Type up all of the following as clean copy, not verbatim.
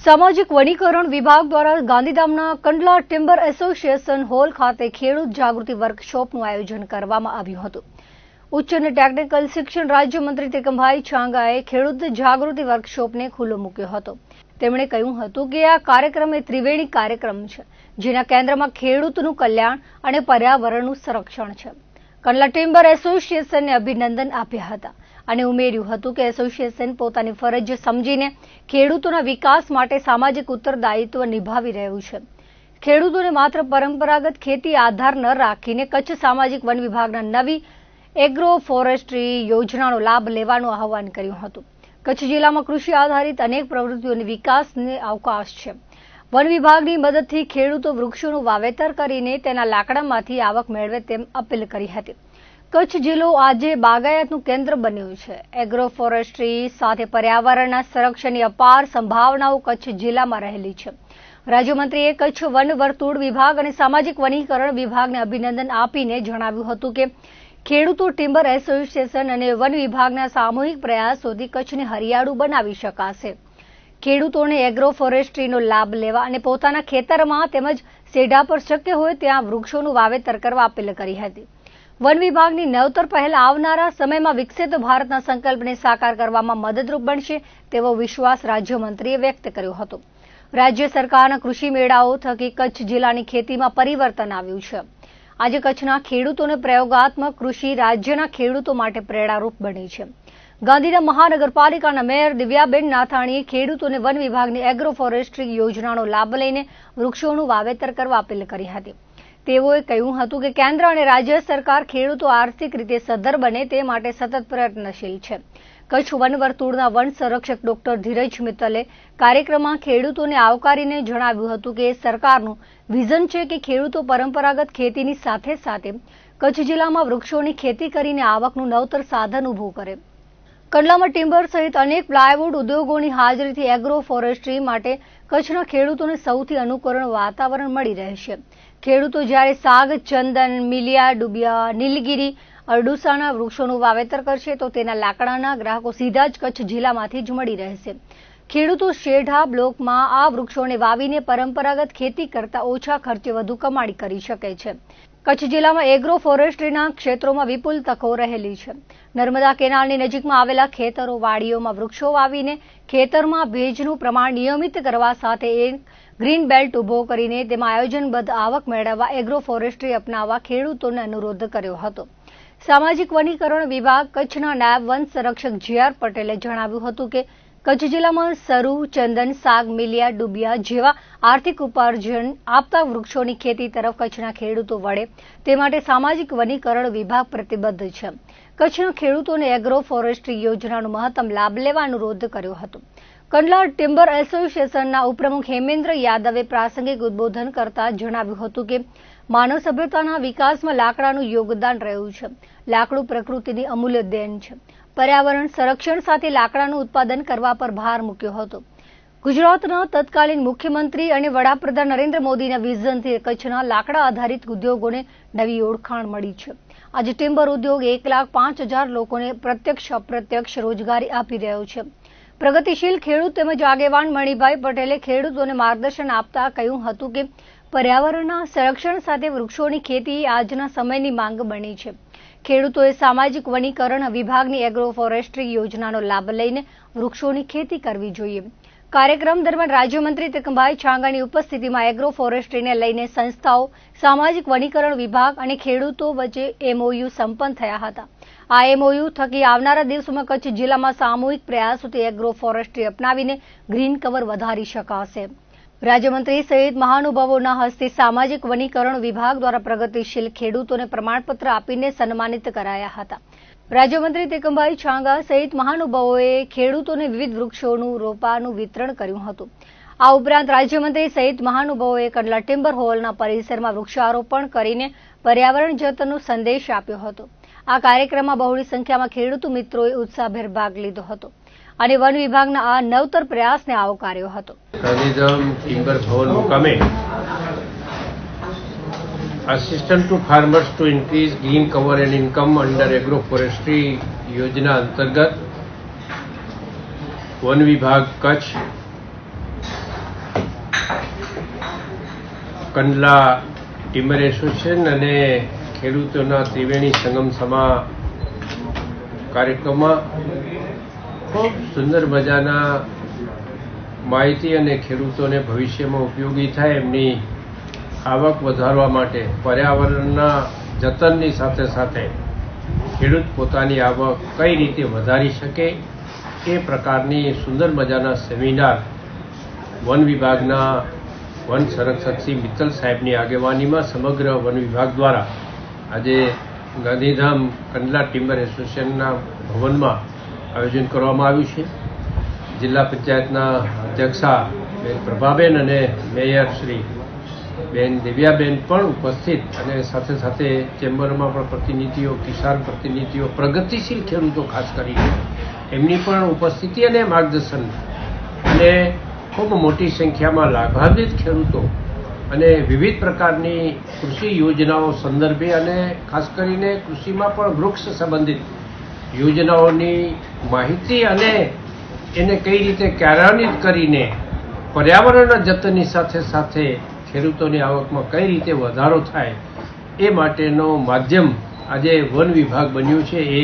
સામાજિક વનીકરણ વિભાગ દ્વારા ગાંધીધામના કંડલા ટિમ્બર એસોસિએશન હોલ ખાતે ખેડૂત જાગૃતિ વર્કશોપનું આયોજન કરવામાં આવ્યું હતું. ઉચ્ચ અને ટેકનિકલ શિક્ષણ રાજ્યમંત્રી ટેકમભાઈ છાંગાએ ખેડૂત જાગૃતિ વર્કશોપને ખુલ્લો મૂક્યો હતો. તેમણે કહ્યું હતું કે આ કાર્યક્રમ એ ત્રિવેણી કાર્યક્રમ છે, જેના કેન્દ્રમાં ખેડૂતનું કલ્યાણ અને પર્યાવરણનું સંરક્ષણ છે. કંડલા ટિમ્બર એસોસિએશનને અભિનંદન આપ્યા હતા અને ઉમેર્યું હતું કે એસોસિએશન પોતાની ફરજ સમજીને ખેડૂતોના વિકાસ માટે સામાજિક ઉત્તરદાયિત્વ નિભાવી રહ્યું છે. ખેડૂતોને માત્ર પરંપરાગત ખેતી આધાર ન રાખીને કચ્છ સામાજિક વન વિભાગના નવી એગ્રો ફોરેસ્ટ્રી યોજનાનો લાભ લેવાનું આહવાન કર્યું હતું. કચ્છ જિલ્લામાં કૃષિ આધારિત અનેક પ્રવૃત્તિઓની વિકાસને અવકાશ છે. વન વિભાગની મદદથી ખેડૂતો વૃક્ષોનું વાવેતર કરીને તેના લાકડામાંથી આવક મેળવે તેમ અપીલ કરી હતી. કચ્છ જિલ્લો આજે બાગાયતનું કેન્દ્ર બન્યું છે. એગ્રો ફોરેસ્ટ્રી સાથે પર્યાવરણના સંરક્ષણની અપાર સંભાવનાઓ કચ્છ જિલ્લામાં રહેલી છે. રાજ્યમંત્રીએ કચ્છ વન વર્તુળ વિભાગ અને સામાજિક વનીકરણ વિભાગને અભિનંદન આપીને જણાવ્યું હતું કે ખેડૂતો ટિમ્બર એસોસિએશન અને વન વિભાગના સામૂહિક પ્રયાસોથી કચ્છને હરિયાળું બનાવી શકાશે. ખેડૂતોને એગ્રો ફોરેસ્ટ્રીનો લાભ લેવા અને પોતાના ખેતરમાં તેમજ સેઢા પર શક્ય હોય ત્યાં વૃક્ષોનું વાવેતર કરવા અપીલ કરી હતી. વન વિભાગની નવતર પહેલ આવનારા સમયમાં વિકસિત ભારતના સંકલ્પને સાકાર કરવામાં મદદરૂપ બનશે તેવો વિશ્વાસ રાજ્યમંત્રીએ વ્યક્ત કર્યો હતો. રાજ્ય સરકારના કૃષિ મેળાઓ થકી કચ્છ જિલ્લાની ખેતીમાં પરિવર્તન આવ્યું છે. આજે કચ્છના ખેડૂતોને પ્રયોગાત્મક કૃષિ રાજ્યના ખેડૂતો માટે પ્રેરણારૂપ બની છે. ગાંધીધામ મહાનગરપાલિકાના મેયર દિવ્યાબેન નાથાણીએ ખેડૂતોને વન વિભાગની એગ્રો ફોરેસ્ટ્રી યોજનાનો લાભ લઈને વૃક્ષોનું વાવેતર કરવા અપીલ કરી હતી. તેઓએ કહ્યું હતું કે કેન્દ્ર અને રાજ્ય સરકાર ખેડૂતો આર્થિક રીતે સદ્ધર બને તે માટે સતત પ્રયત્નશીલ છે. કચ્છ વન વર્તુળના વન સંરક્ષક ડોક્ટર ધીરજ મિત્તલે કાર્યક્રમમાં ખેડૂતોને આવકારીને જણાવ્યું હતું કે સરકારનું વિઝન છે કે ખેડૂતો પરંપરાગત ખેતીની સાથે સાથે કચ્છ જિલ્લામાં વૃક્ષોની ખેતી કરીને આવકનું નવતર સાધન ઊભું કરે. કંડલામાં ટિમ્બર સહિત અનેક પ્લાયવુડ ઉદ્યોગોની હાજરીથી એગ્રો ફોરેસ્ટ્રી માટે કચ્છના ખેડૂતોને સૌથી અનુકૂળ વાતાવરણ મળી રહેશે. ખેડૂતો જ્યારે સાગ, ચંદન, મિલિયા, ડુબિયા, નીલગિરી, અરડુસાના વૃક્ષોનું વાવેતર કરશે તો તેના લાકડાના ગ્રાહકો સીધા જ કચ્છ જિલ્લામાંથી જ મળી રહેશે. ખેડૂતો શેઢા બ્લોકમાં આ વૃક્ષોને વાવીને પરંપરાગત ખેતી કરતા ઓછા ખર્ચે વધુ કમાણી કરી શકે છે. કચ્છ જિલ્લામાં એગ્રો ફોરેસ્ટ્રીના ક્ષેત્રોમાં વિપુલ તકો રહેલી છે. નર્મદા કેનાલની નજીકમાં આવેલા ખેતરો, વાડીઓમાં વૃક્ષો વાવીને ખેતરમાં ભેજનું પ્રમાણ નિયમિત કરવા સાથે એક ગ્રીન બેલ્ટ ઉભો કરીને તેમાં આયોજનબદ્ધ આવક મેળવવા એગ્રો ફોરેસ્ટ્રી અપનાવવા ખેડૂતોને અનુરોધ કર્યો હતો. સામાજિક વનીકરણ વિભાગ કચ્છના નાયબ વન સંરક્ષક જે.આર. પટેલે જણાવ્યું હતું કે કચ્છ જિલ્લામાં સરુ, ચંદન, સાગ, મિલિયા, ડુબિયા જેવા આર્થિક ઉપાર્જન આપતા વૃક્ષોની ખેતી તરફ કચ્છના ખેડૂતો વળે તે માટે સામાજિક વનીકરણ વિભાગ પ્રતિબદ્ધ છે. કચ્છના ખેડૂતોને એગ્રો ફોરેસ્ટ્રી યોજનાનો મહત્તમ લાભ લેવા અનુરોધ કર્યો હતો. કંડલા ટિમ્બર એસોસિએશનના ઉપપ્રમુખ હેમેન્દ્ર યાદવે પ્રાસંગિક ઉદબોધન કરતા જણાવ્યું હતું કે માનવ સભ્યતાના વિકાસમાં લાકડાનું યોગદાન રહ્યું છે. લાકડું પ્રકૃતિની અમૂલ્ય દેન છે. પર્યાવરણ સંરક્ષણ સાથે લાકડાનું ઉત્પાદન કરવા પર ભાર મૂક્યો હતો. ગુજરાતના તત્કાલીન મુખ્યમંત્રી અને વડાપ્રધાન નરેન્દ્ર મોદીના વિઝનથી કચ્છના લાકડા આધારિત ઉદ્યોગોને નવી ઓળખાણ મળી છે. આજે ટિમ્બર ઉદ્યોગ 1,05,000 લોકોને પ્રત્યક્ષ અપ્રત્યક્ષ રોજગારી આપી રહ્યો છે. પ્રગતિશીલ ખેડૂત તેમજ આગેવાન મણિભાઈ પટેલે ખેડૂતોને માર્ગદર્શન આપતા કહ્યું હતું કે પર્યાવરણના સંરક્ષણ સાથે વૃક્ષોની ખેતી આજના સમયની માંગ બની છે. ખેડૂતોએ સામાજિક વનીકરણ વિભાગની એગ્રો ફોરેસ્ટ્રી યોજનાનો લાભ લઈને વૃક્ષોની ખેતી કરવી જોઈએ. કાર્યક્રમ દરમિયાન રાજ્યમંત્રી ટેકમભાઈ છાંગાની ઉપસ્થિતિમાં એગ્રો ફોરેસ્ટ્રીને લઈને સંસ્થાઓ, સામાજિક વનીકરણ વિભાગ અને ખેડૂતો વચ્ચે MOU સંપન્ન થયા હતા. આ MOU થકી આવનારા દિવસોમાં કચ્છ જિલ્લામાં સામૂહિક પ્રયાસોથી એગ્રો ફોરેસ્ટ્રી અપનાવીને ગ્રીન કવર વધારી શકાશે. રાજ્યમંત્રી સહિત મહાનુભાવોના હસ્તે સામાજિક વનીકરણ વિભાગ દ્વારા પ્રગતિશીલ ખેડૂતોને પ્રમાણપત્ર આપીને સન્માનિત કરાયા હતા. રાજ્યમંત્રી ટેકમભાઈ છાંગા સહિત મહાનુભાવોએ ખેડૂતોને વિવિધ વૃક્ષોનું રોપાનું વિતરણ કર્યું હતું. આ ઉપરાંત રાજ્યમંત્રી સહિત મહાનુભાવોએ કંડલા ટિમ્બર હોલના પરિસરમાં વૃક્ષારોપણ કરીને પર્યાવરણ જતનનો સંદેશ આપ્યો હતો. આ કાર્યક્રમમાં બહોળી સંખ્યામાં ખેડૂત મિત્રોએ ઉત્સાહભેર ભાગ લીધો હતો અને વન વિભાગના આ નવતર પ્રયાસને આવકાર્યો હતો. ગાંધીધામ ટિમ્બર હોલ મુકામે assistance to farmers to increase green cover and income under agroforestry યોજના અંતર્ગત વન વિભાગ કચ્છ કંડલા ટિમ્બર એસોસિએશન અને ખેડૂતોના ત્રિવેણી સંગમ સમા કાર્યક્રમમાં ખૂબ સુંદર મજાના માહિતી અને ખેડૂતોને ભવિષ્યમાં ઉપયોગી થાય એમની આવક વધારવા માટે પર્યાવરણના જતનની સાથે સાથે ખેડૂત પોતાની આવક કઈ રીતે વધારી શકે એ પ્રકારની સુંદર મજાના સેમિનાર વન વિભાગના વન સંરક્ષક શ્રી મિત્તલ સાહેબની આગેવાનીમાં સમગ્ર વન વિભાગ દ્વારા આજે ગાંધીધામ કંડલા ટિમ્બર એસોસિએશનના ભવનમાં આયોજન કરવામાં આવ્યું છે. જિલ્લા પંચાયતના અધ્યક્ષા બેન પ્રભાબેન અને મેયર શ્રી બેન દેવ્યાબેન પણ ઉપસ્થિત અને સાથે સાથે ચેમ્બરમાં પણ પ્રતિનિધિઓ, કિસાન પ્રતિનિધિઓ, પ્રગતિશીલ ખેડૂતો ખાસ કરીને એમની પણ ઉપસ્થિતિ અને માર્ગદર્શન અને ખૂબ મોટી સંખ્યામાં લાભાન્વિત ખેડૂતો અને વિવિધ પ્રકારની કૃષિ યોજનાઓ સંદર્ભે અને ખાસ કરીને કૃષિમાં પણ વૃક્ષ સંબંધિત યોજનાઓની માહિતી અને એને કઈ રીતે કાર્યાન્વિત કરીને પર્યાવરણના જતનની સાથે સાથે ખેડૂતોની આવકમાં કઈ રીતે વધારો થાય એ માટેનો માધ્યમ આજે વન વિભાગ બન્યું છે. એ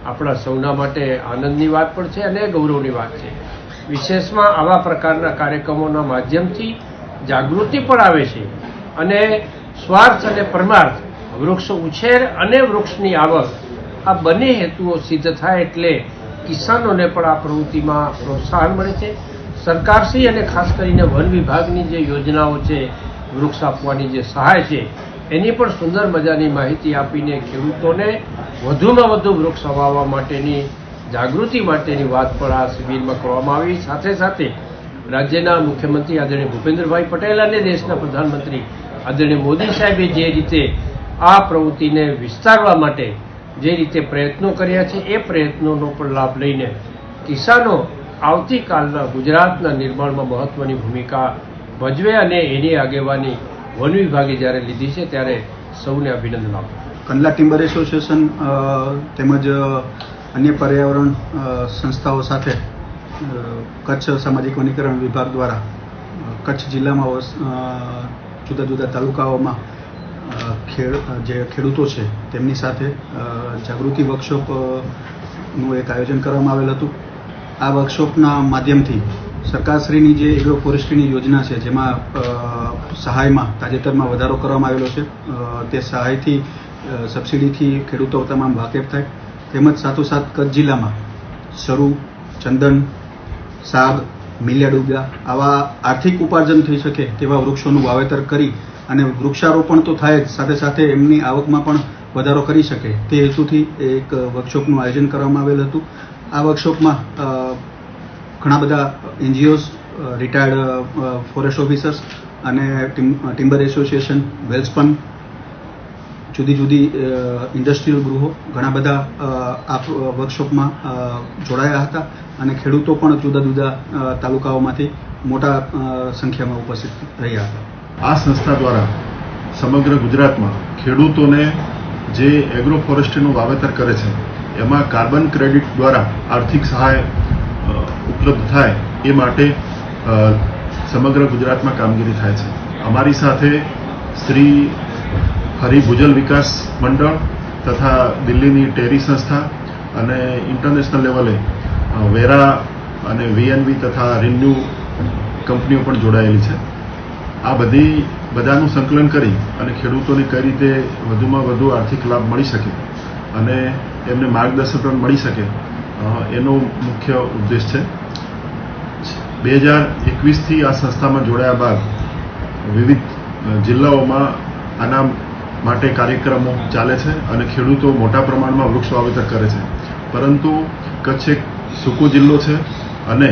આપણા સૌના માટે આનંદની વાત પણ છે અને ગૌરવની વાત છે. વિશેષમાં આવા પ્રકારના કાર્યક્રમોના માધ્યમથી જાગૃતિ પણ આવે છે અને સ્વાર્થ અને પરમાર્થ, વૃક્ષ ઉછેર અને વૃક્ષની આવક આ બંને હેતુઓ સિદ્ધ થાય એટલે કિસાનોને પણ આ પ્રવૃત્તિમાં પ્રોત્સાહન મળે છે. સરકારશ્રી અને ખાસ કરીને વન વિભાગની જે યોજનાઓ છે, વૃક્ષ આપવાની જે સહાય છે, એની પણ સુંદર મજાની માહિતી આપીને ખેડૂતોને વધુમાં વધુ વૃક્ષ વાવવા માટેની જાગૃતિ માટેની વાત પણ આ શિબિરમાં કરવામાં આવી. સાથે સાથે રાજ્યના મુખ્યમંત્રી આદરણીય ભૂપેન્દ્રભાઈ પટેલ અને દેશના પ્રધાનમંત્રી આદરણીય મોદી સાહેબે જે રીતે આ પ્રવૃત્તિને વિસ્તારવા માટે જે રીતે પ્રયત્નો કર્યા છે એ પ્રયત્નોનો પણ લાભ લઈને કિસાનો આવતીકાલના ગુજરાતના નિર્માણમાં મહત્વની ભૂમિકા ભજવે અને એની આગેવાની વન વિભાગે જ્યારે લીધી છે ત્યારે સૌને અભિનંદન આપું. કંડલા ટિમ્બર એસોસિએશન તેમજ અન્ય પર્યાવરણ સંસ્થાઓ સાથે કચ્છ સામાજિક વનીકરણ વિભાગ દ્વારા કચ્છ જિલ્લામાં જુદા જુદા તાલુકાઓમાં જે ખેડૂતો છે તેમની સાથે જાગૃતિ વર્કશોપનું એક આયોજન કરવામાં આવેલ હતું. આ વર્કશોપના માધ્યમથી સરકારશ્રીની જે એગ્રો ફોરેસ્ટ્રીની યોજના છે જેમાં સહાયમાં તાજેતરમાં વધારો કરવામાં આવેલો છે તે સહાયથી સબસિડીથી ખેડૂતો તમામ વાકેફ થાય તેમજ સાથોસાથ કચ્છ જિલ્લામાં શરૂ, ચંદન, સાગ, મિલિયાડુગા આવા આર્થિક ઉપાર્જન થઈ શકે તેવા વૃક્ષોનું વાવેતર કરી અને વૃક્ષારોપણ તો થાય જ સાથે સાથે એમની આવકમાં પણ વધારો કરી શકે તે હેતુથી એક વર્કશોપનું આયોજન કરવામાં આવેલ હતું. આ વર્કશોપમાં ઘણા બધા NGOs, રિટાયર્ડ ફોરેસ્ટ ઓફિસર્સ અને ટિમ્બર એસોસિએશન, વેલ્સપન, જુદી જુદી ઇન્ડસ્ટ્રીયલ ગૃહો ઘણા બધા આ વર્કશોપમાં જોડાયા હતા અને ખેડૂતો પણ જુદા જુદા તાલુકાઓમાંથી મોટા સંખ્યામાં ઉપસ્થિત રહ્યા હતા. આ સંસ્થા દ્વારા સમગ્ર ગુજરાતમાં ખેડૂતોને જે એગ્રો ફોરેસ્ટ્રીનું વાવેતર કરે છે એમાં કાર્બન ક્રેડિટ દ્વારા આર્થિક સહાય ઉપલબ્ધ થાય એ માટે સમગ્ર ગુજરાતમાં કામગીરી થાય છે. અમારી સાથે શ્રી હરિભૂજલ વિકાસ મંડળ તથા દિલ્હીની ટેરી સંસ્થા અને ઇન્ટરનેશનલ લેવલે વેરા અને VNV તથા રિન્યુ કંપનીઓ પણ જોડાયેલી છે. આ બધાનું સંકલન કરી અને ખેડૂતોને કઈ રીતે વધુમાં વધુ આર્થિક લાભ મળી શકે અને એમને માર્ગદર્શન પણ મળી શકે એનો મુખ્ય ઉદ્દેશ છે. 2021થી આ સંસ્થામાં જોડાયા બાદ વિવિધ જિલ્લાઓમાં આના માટે કાર્યક્રમો ચાલે છે અને ખેડૂતો મોટા પ્રમાણમાં વૃક્ષ વાવેતર કરે છે. પરંતુ કચ્છ એક સૂકો જિલ્લો છે અને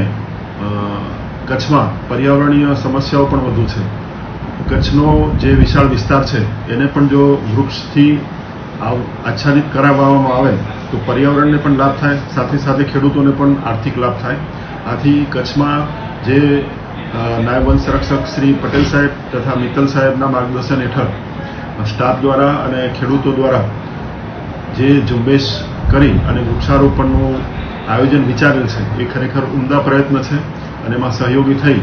કચ્છમાં પર્યાવરણીય સમસ્યાઓ પણ વધુ છે. કચ્છનો જે વિશાળ વિસ્તાર છે એને પણ જો વૃક્ષથી આચ્છાદિત કરાવવામાં આવે તો પર્યાવરણને પણ લાભ થાય, સાથે સાથે ખેડૂતોને પણ આર્થિક લાભ થાય. આથી કચ્છમાં જે નાયબ વન સંરક્ષક શ્રી પટેલ સાહેબ તથા મિત્તલ સાહેબના માર્ગદર્શન હેઠળ સ્ટાફ દ્વારા અને ખેડૂતો દ્વારા જે ઝુંબેશ કરી અને વૃક્ષારોપણનું આયોજન વિચારેલ છે એ ખરેખર ઉમદા પ્રયત્ન છે અને એમાં સહયોગી થઈ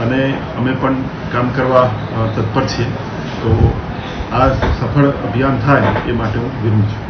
અને અમે પણ કામ કરવા તત્પર છીએ. તો આ સફળ અભિયાન થાય એ માટે હું વિનંતી છું.